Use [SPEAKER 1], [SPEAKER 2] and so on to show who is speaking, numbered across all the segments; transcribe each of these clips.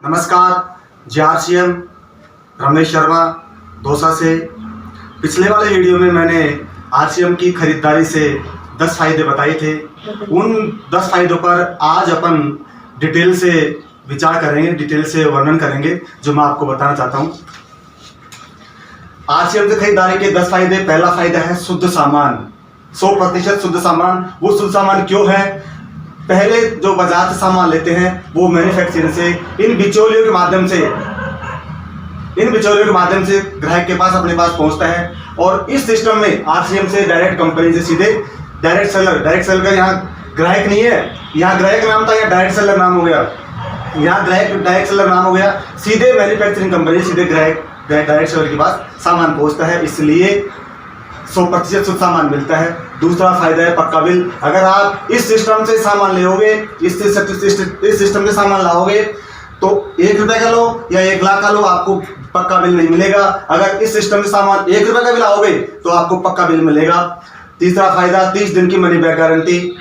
[SPEAKER 1] नमस्कार, जीआरसीएम रमेश शर्मा दौसा से। पिछले वाले वीडियो में मैंने आरसीएम की खरीदारी से 10 फायदे बताए थे। उन 10 फायदों पर आज अपन डिटेल से विचार करेंगे, डिटेल से वर्णन करेंगे जो मैं आपको बताना चाहता हूँ। आरसीएम से खरीदारी के 10 फायदे। पहला फायदा है शुद्ध सामान, 100% शुद्ध सामान। वो शुद्ध सामान क्यों है? पहले जो बाजार से सामान लेते हैं वो मैन्युफैक्चरिंग से, इन बिचौलियों के माध्यम से ग्राहक के पास अपने पास पहुंचता है। और इस सिस्टम में आरसीएम से डायरेक्ट कंपनी से सीधे डायरेक्ट सेलर का यहाँ ग्राहक नहीं है, यहाँ ग्राहक नाम था, यहाँ डायरेक्ट सेलर नाम हो गया। यहाँ डायरेक्ट सेलर नाम हो गया। सीधे मैन्युफैक्चरिंग कंपनी सीधे डायरेक्ट सेलर के पास सामान पहुंचता है, इसलिए 100% शुद्ध सामान मिलता है। दूसरा फायदा है पक्का बिल। अगर आप इस सिस्टम से सामान लोगे, इस सिस्टम से सामान लाओगे तो 1 रुपए का लो या 1 लाख का लो, आपको पक्का बिल नहीं मिलेगा। अगर इस सिस्टम से सामान 1 रुपए का भी लाओगे तो आपको पक्का बिल मिलेगा। तीसरा फायदा 30 दिन की मनी बैक गारंटी।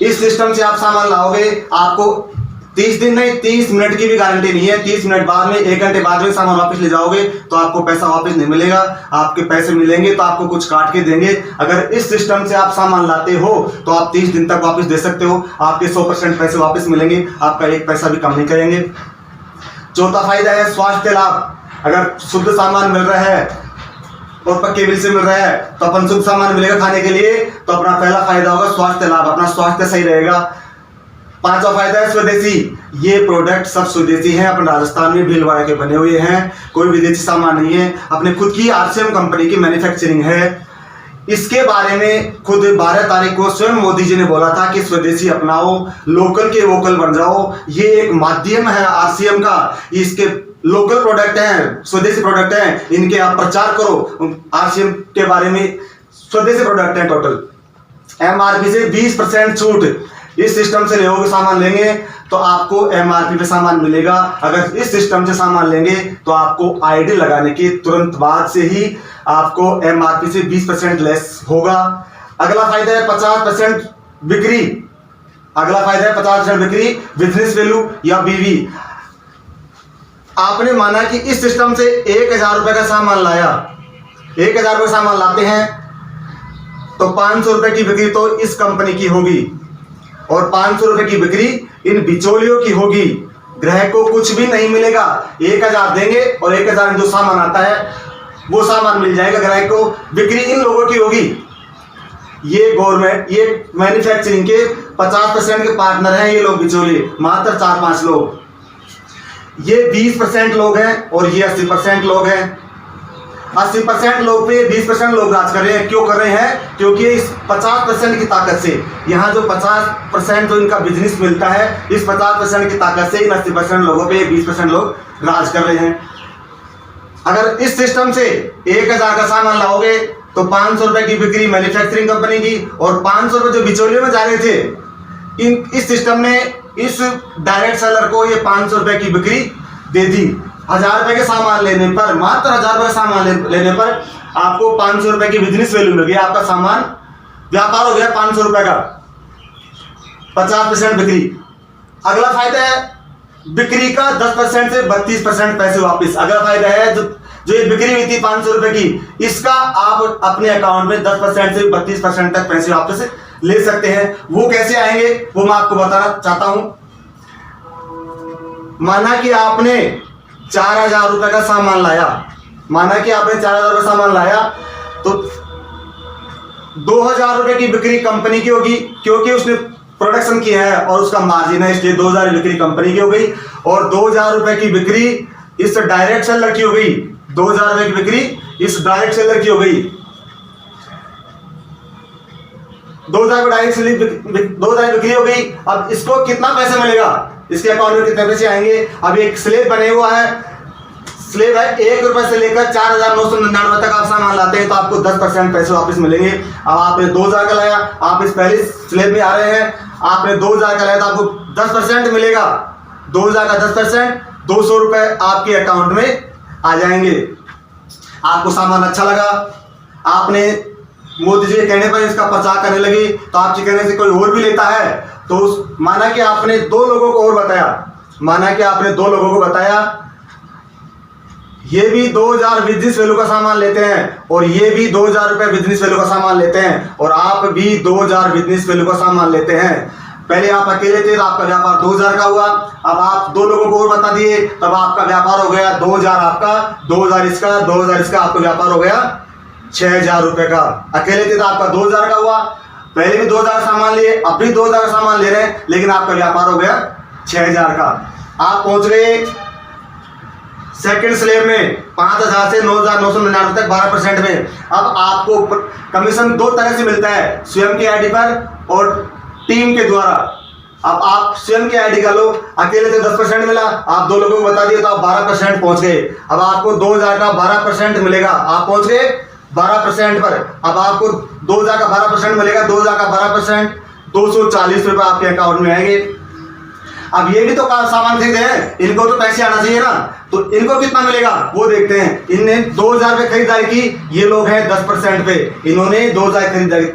[SPEAKER 1] इस सिस्टम से आप सामान लाओगे, आपको 30 दिन नहीं 30 मिनट की भी गारंटी नहीं है। 30 मिनट बाद में, 1 घंटे बाद में सामान वापस ले जाओगे तो आपको पैसा वापस नहीं मिलेगा। आपके पैसे मिलेंगे तो आपको कुछ काट के देंगे। अगर इस सिस्टम से आप सामान लाते हो तो आप 30 दिन तक वापस दे सकते हो, आपके 100% पैसे वापस मिलेंगे, आपका 1 पैसा भी कम नहीं करेंगे। चौथा फायदा है स्वास्थ्य लाभ। अगर शुद्ध सामान मिल रहा है और पक्के बिल से मिल रहा है तो अपन शुद्ध सामान मिलेगा खाने के लिए, तो अपना पहला फायदा होगा स्वास्थ्य लाभ, अपना स्वास्थ्य सही रहेगा। पांचवा फायदा है स्वदेशी। ये प्रोडक्ट सब स्वदेशी हैं, अपन राजस्थान में भीलवाड़ा के बने हुए हैं, कोई विदेशी सामान नहीं है, अपने खुद की आरसीएम कंपनी की मैन्युफैक्चरिंग है। इसके बारे में खुद 12 तारीख को स्वयं मोदी जी ने बोला था कि स्वदेशी अपनाओ, लोकल के वोकल बन जाओ। ये एक माध्यम है आरसीएम का, इसके लोकल प्रोडक्ट हैं, स्वदेशी प्रोडक्ट हैं, इनके आप प्रचार करो। आरसीएम के बारे में स्वदेशी प्रोडक्ट हैं। टोटल एमआरपी से 20% छूट। इस सिस्टम से लोगे सामान लेंगे तो आपको एमआरपी पे सामान मिलेगा। अगर इस सिस्टम से सामान लेंगे तो आपको आईडी लगाने के तुरंत बाद से ही आपको एमआरपी से 20% लेस होगा। अगला फायदा है 50% बिक्री। अगला फायदा है 50% बिक्री, बिजनेस वैल्यू या बीवी। आपने माना कि इस सिस्टम से 1000 रुपए का सामान लाया, 1000 रुपए सामान लाते हैं तो 500 रुपए की बिक्री तो इस कंपनी की होगी और 500 रुपए की बिक्री इन बिचौलियों की होगी। ग्राहक को कुछ भी नहीं मिलेगा। 1000 देंगे और 1000 में जो सामान आता है वो सामान मिल जाएगा ग्राहक को। बिक्री इन लोगों की होगी। ये गवर्नमेंट, ये मैन्युफैक्चरिंग के 50% के पार्टनर हैं ये लोग बिचौलिए, मात्र 4-5 लोग। ये 20% लोग हैं और ये 80% लोग हैं। 80% लोग पे 20% लोग राज कर रहे हैं। क्यों कर रहे हैं? क्योंकि इस 50% की ताकत से, यहाँ जो 50% जो इनका बिजनेस मिलता है, इस 50% की ताकत से इन 80% लोगों पे 20% लोग राज कर रहे हैं। अगर इस सिस्टम से 1000 का सामान लाओगे तो 500 रुपए की बिक्री मैन्युफैक्चरिंग कंपनी की और 500 रुपए जो बिचौलियों में जा रहे थे, इस सिस्टम ने इस डायरेक्ट सेलर को ये 500 रुपए की बिक्री दे दी। 1000 रुपए के सामान लेने पर, मात्र 1000 रुपए का सामान लेने पर आपको 500 रुपए की बिजनेस वैल्यू मिल गई। आपका सामान व्यापार हो गया 500 रुपए का, 50% बिक्री। अगला फायदा है बिक्री का 10% से 32% पैसे वापस। अगला फायदा है जो ये बिक्री हुई थी 500 रुपए की, इसका आप अपने अकाउंट में 10% से 32% तक पैसे वापस ले सकते हैं। वो कैसे आएंगे वो मैं आपको बताना चाहता हूं। माना कि आपने 4000 रुपए का सामान लाया, माना कि आपने 4000 रुपए सामान लाया तो 2000 रुपए की बिक्री कंपनी की होगी, क्योंकि उसने प्रोडक्शन किया है और उसका मार्जिन है, इसलिए 2000 की बिक्री कंपनी की हो गई। और 2000 रुपए की बिक्री इस डायरेक्ट सेलर की हो गई। 2000 रुपए की बिक्री इस डायरेक्ट सेलर की हो गई। 2000 की बिक्री हो गई। अब इसको कितना पैसे मिलेगा, इसके अकाउंट में कितने पैसे आएंगे? अब एक स्लेब बने हुआ है, स्लेब है 1 रुपए से लेकर 4999 तक आप सामान लाते हैं तो आपको 10% पैसे वापस मिलेंगे। अब आपने 2000 का लाया, आप इस पहले स्लेब में आ रहे हैं, आपने 2000 का लाया तो आपको 10% मिलेगा। 2000 का 10%, 200 रुपए आपके अकाउंट में आ जाएंगे। आपको सामान अच्छा लगा, आपने मोदी जी के कहने पर इसका प्रचार करने लगी तो आपके कहने से कोई और भी लेता है तो माना कि आपने 2 लोगों को और बताया, माना कि आपने दो लोगों को बताया, ये भी 2000 बिजनेस वैल्यू का सामान लेते हैं और ये भी 2000 रुपए बिजनेस वैल्यू का सामान लेते हैं और आप भी 2000 बिजनेस वैल्यू का सामान लेते हैं। पहले आप अकेले थे तो आपका व्यापार 2000 का हुआ, अब आप दो लोगों को और बता दिए तब आपका व्यापार हो गया 2000 आपका, 2000 इसका, 2000 इसका, आपका व्यापार हो गया 6000 रुपए का। अकेले थे तो आपका 2000 का हुआ, पहले भी 2000 का सामान लिए, अब भी 2000 का सामान ले रहे हैं, लेकिन आपका व्यापार हो गया 6000 का। आप पहुंच गए सेकंड स्लैब में 5000 से 9999 तक 12% में। अब आपको कमीशन दो तरह से मिलता है, स्वयं की आईडी पर और टीम के द्वारा। अब आप स्वयं की आईडी का लो, अकेले से 10% मिला, आप दो लोगों को बता दिए तो आप 12% पहुंच गए। अब आपको 2000 का 12% मिलेगा, आप पहुंच गए 12% पर। अब आपको 2000 का 12% मिलेगा, 2000 का 12% 240 रुपए आपके अकाउंट में आएंगे। अब ये भी तो सामान खरीदे हैं, इनको तो पैसे आना चाहिए ना, तो इनको कितना मिलेगा वो देखते हैं। इनने 2000 पे खरीदारी की, ये लोग हैं 10% पे, इन्होंने 2000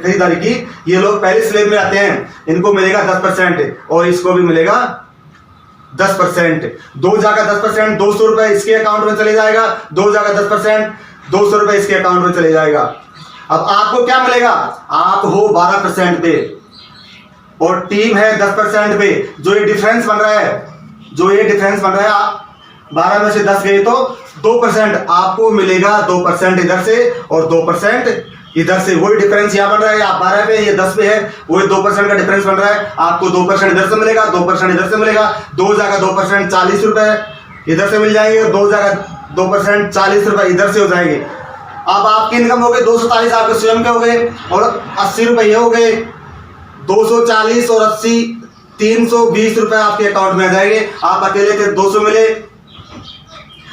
[SPEAKER 1] खरीदारी की, ये लोग पहले स्लैब में आते हैं, इनको मिलेगा 10% और इसको भी मिलेगा 10%। 2000 का 10% 200 रुपए इसके अकाउंट में चले जाएगा, 2000 का 10% 200 रुपए इसके अकाउंट में चले जाएगा। अब आपको क्या मिलेगा, आप हो 12% पे और टीम है 10% पे। जो ये डिफरेंस बन रहा है, जो ये डिफरेंस बन रहा है, आप 12 में से 10 गए तो 2% आपको मिलेगा, 2% इधर से और 2% इधर से। वही डिफरेंस यहाँ बन रहा है, आप 12 पे, ये 10 पे है, वही 2% का डिफरेंस बन रहा है। आपको 2% इधर से मिलेगा, 2% इधर से मिलेगा। 2000 का 2% 40 रुपए इधर से मिल जाएंगे, 2000 का 2% 40 रुपए इधर से हो जाएंगे। अब आपकी इनकम हो गई 240, आपके स्वयं के हो गए और 80 रुपये हो गए। 240 और 80 320 रुपए आपके अकाउंट में आ जाएंगे। आप अकेले थे 200 मिले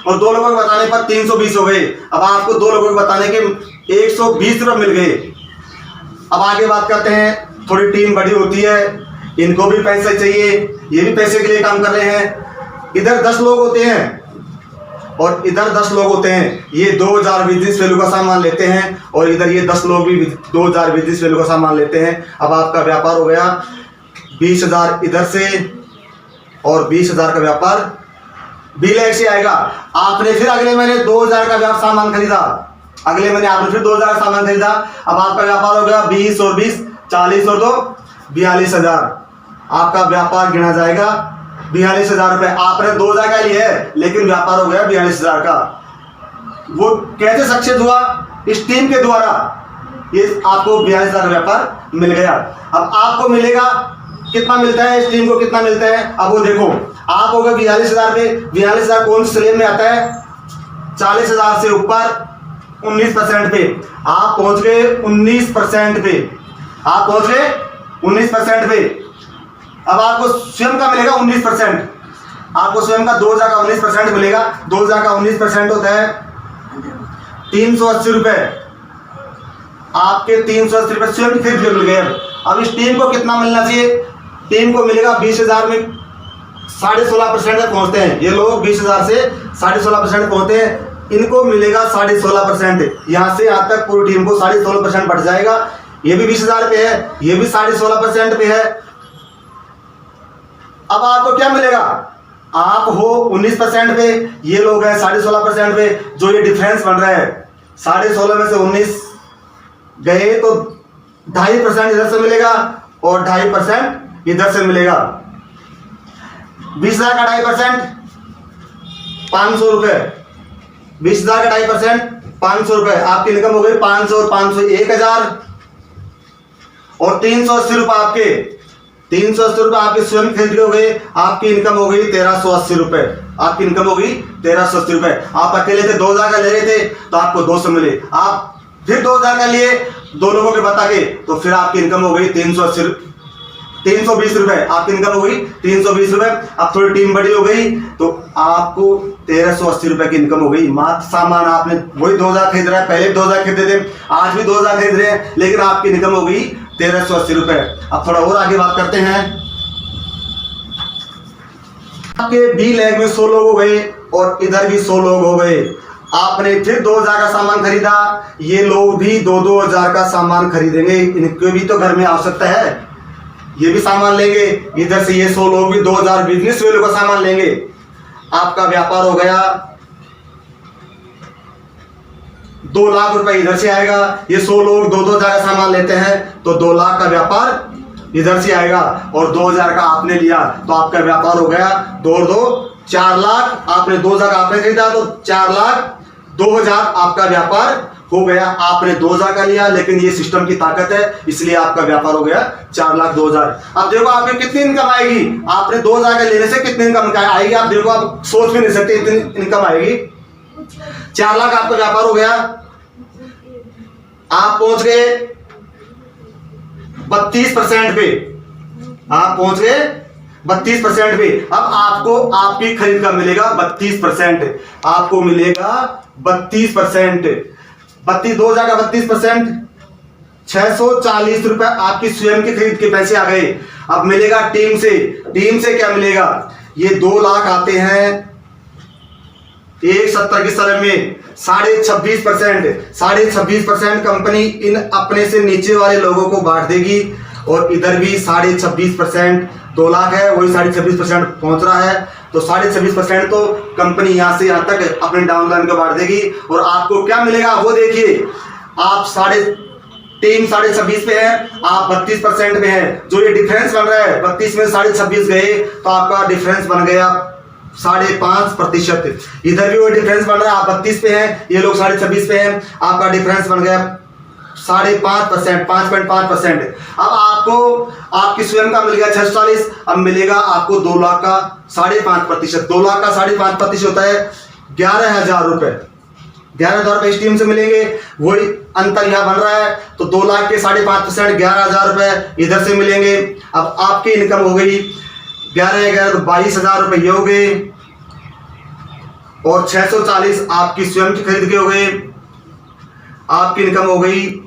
[SPEAKER 1] और दो लोगों को बताने पर 320 हो गए। अब आपको दो लोगों को बताने के 120 रुपए मिल गए। अब आगे बात करते हैं, थोड़ी टीम बड़ी होती है, इनको भी पैसे चाहिए, ये भी पैसे के लिए काम कर रहे हैं। इधर 10 लोग होते हैं और इधर 10 लोग होते हैं, ये 2000 बिजनेस वैल्यू का सामान लेते हैं और इधर ये 10 लोग भी 2000 बिजनेस वैल्यू का सामान लेते हैं। अब आपका व्यापार हो गया 20,000 इधर से और 20,000 का व्यापार B से आएगा। आपने फिर अगले महीने 2000 का सामान खरीदा, अगले महीने आपने फिर 2000 का सामान खरीदा। अब आपका व्यापार हो गया 20 और 20 40 और 2 42,000। आपका व्यापार गिना जाएगा 42,000 रुपए। आपने 2000 का लिया है लेकिन व्यापार हो गया 42,000 का। वो कैसे सक्सेस हुआ, इस टीम के द्वारा ये आपको 42,000 का व्यापार मिल गया। अब आपको मिलेगा, कितना मिलता है इस टीम को, कितना मिलता है, अब वो देखो। आप हो गए 42,000 पे, 42,000 कौन स्लैब में आता है, 40,000 से ऊपर 19% पे। आप पहुंच गए 19% पे, आप पहुंच गए 19% पे। अब आपको स्वयं का मिलेगा 19%, आपको स्वयं का 2000 का 19% मिलेगा। 2000 का 19% होता है 380 रुपए। आपके 380 रुपए स्वयं खरीद के मिल गए। अब इस टीम को कितना मिलना चाहिए, टीम को मिलेगा 20,000 में 16.5% तक पहुंचते हैं ये लोग, 20,000 से 16.5% पहुंचते हैं, इनको मिलेगा 16.5%। यहां से आज तक पूरी टीम को 16.5% बढ़ जाएगा। ये भी 20,000 पे है, ये भी 16.5% पे है। अब आपको क्या मिलेगा, आप हो 19% पे, ये लोग हैं 16.5% पे। जो ये डिफरेंस बन रहा है 16.5 में से 19 गए तो 2.5% इधर से मिलेगा और 2.5% इधर से मिलेगा। 20,000 का 2.5% 500 रुपए, 20,000 का 2.5% 500 रुपए। आपकी इनकम हो गई 500 और 500 1,000 और 380 रुपए आपके, 380 रुपए आपके स्वयं खरीद हो गए। आपकी इनकम हो गई 1380 रुपए, आपकी इनकम हो गई 1380 रुपए। आप अकेले थे 2000 का ले रहे थे तो आपको 200 मिले। आप फिर 2000 का लिए दो लोगों के बता के तो फिर आपकी इनकम हो गई 320 रुपए, आपकी इनकम हो गई 320 रुपए। अब थोड़ी टीम बड़ी हो गई तो आपको 1380 रुपए की इनकम हो गई। मात्र सामान आपने वही 2000 खरीद रहा है, पहले भी 2000 खरीदे थे, आज भी 2000 खरीद रहे हैं, लेकिन आपकी इनकम हो गई 1380 रुपए। अब थोड़ा और आगे बात करते हैं। आपके बी लेग में 100 लोग हो गए और इधर भी 100 लोग हो गए। आपने फिर 2000 का सामान खरीदा, ये लोग भी 2-2 हजार का सामान खरीदेंगे, इनके भी तो घर में आवश्यकता है। ये भी सामान लेंगे, इधर से ये 100 लोग भी 2000 बिजनेस वैल्यू का सामान लेंगे। आपका व्यापार हो गया 2 लाख रुपए इधर से आएगा। ये 100 लोग 2-2 हजार का सामान लेते हैं तो 2 लाख का व्यापार इधर से आएगा, और 2000 का आपने लिया तो आपका व्यापार हो गया 2 और 2 4 लाख। आपने 2000 का आपने खरीदा तो 4 लाख 2000 आपका व्यापार हो गया। आपने 2000 का लिया, लेकिन ये सिस्टम की ताकत है, इसलिए आपका व्यापार हो गया 4 लाख 2000। अब देखो आपकी कितनी इनकम आएगी। आपने 2000 का लेने से कितनी इनकम आएगी, आप देखो, आप सोच भी नहीं सकते इतनी इनकम आएगी। 4 लाख आपका व्यापार हो गया। आप पहुंच गए 32% पे, आप पहुंच गए 32% पे। अब आपको आपकी खरीद का मिलेगा 32%, आपको मिलेगा 32%। 2000 का 32% 640 रुपए आपकी स्वयं की खरीद के पैसे आ गए। अब मिलेगा टीम से। टीम से क्या मिलेगा, ये 2 लाख आते हैं 170 की शरह में 26.5% कंपनी इन अपने से नीचे वाले लोगों को बांट देगी, और इधर भी 26.5%, 2 लाख है वही 26.5% पहुंच रहा है, तो 26.5% तो कंपनी यहां से यहां तक अपने डाउनलाइन को बांट देगी। और आपको क्या मिलेगा वो देखिए, आप टीम 26.5 पे है, आप 32% पे है। जो ये डिफरेंस बन रहा है 32 में 26.5 गए तो आपका डिफरेंस बन गया 5.5%। इधर भी वो डिफरेंस बन रहा है, आप 32 पे हैं, ये लोग 26.5 पे हैं, आपका डिफरेंस बन गया 5.5%, 5.5%। अब आपको आपकी स्वयं का मिल गया 640, अब मिलेगा आपको 2 लाख का 5.5%। 2 लाख का 5.5% होता है 11,000 रुपए। 11,000 रुपए इस टीम से मिलेंगे, वही अंतर यहां बन रहा है। तो 2 लाख के 5.5% 11,000 रुपए इधर से मिलेंगे। अब आपकी इनकम हो गई 11 तो 22,000 रुपए ये हो गए, और 640 आपकी स्वयं की खरीद के हो गए। आपकी इनकम हो गई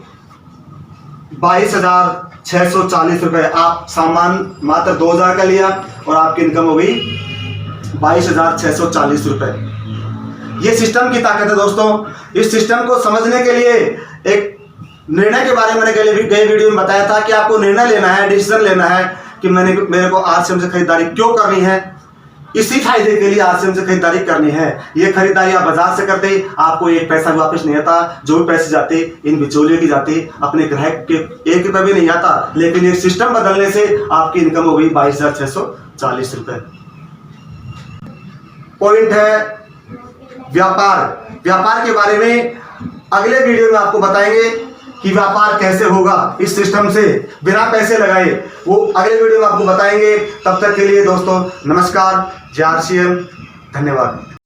[SPEAKER 1] 22,640 रुपए। आप सामान मात्र 2000 का लिया और आपकी इनकम हो गई 22,640 रुपए। ये सिस्टम की ताकत है दोस्तों। इस सिस्टम को समझने के लिए एक निर्णय के बारे में मैंने गए वीडियो में बताया था कि आपको निर्णय लेना है, डिसीजन लेना है कि मेरे को आरसीएम से खरीदारी क्यों करनी है। इसी फायदे के लिए आरसीएम से खरीदारी करनी है। ये खरीदारी आप बाजार से करते, आपको एक पैसा भी वापस नहीं आता। जो भी पैसे जाते इन बिचौलियों की जाते, अपने ग्राहक के 1 रुपये भी नहीं आता। लेकिन ये सिस्टम बदलने से आपकी इनकम हो गई 22,640 रुपए। पॉइंट है व्यापार। व्यापार के बारे में अगले वीडियो में आपको बताएंगे कि व्यापार कैसे होगा इस सिस्टम से बिना पैसे लगाए, वो अगले वीडियो में आपको बताएंगे। तब तक के लिए दोस्तों नमस्कार, जय आरसीएम, धन्यवाद।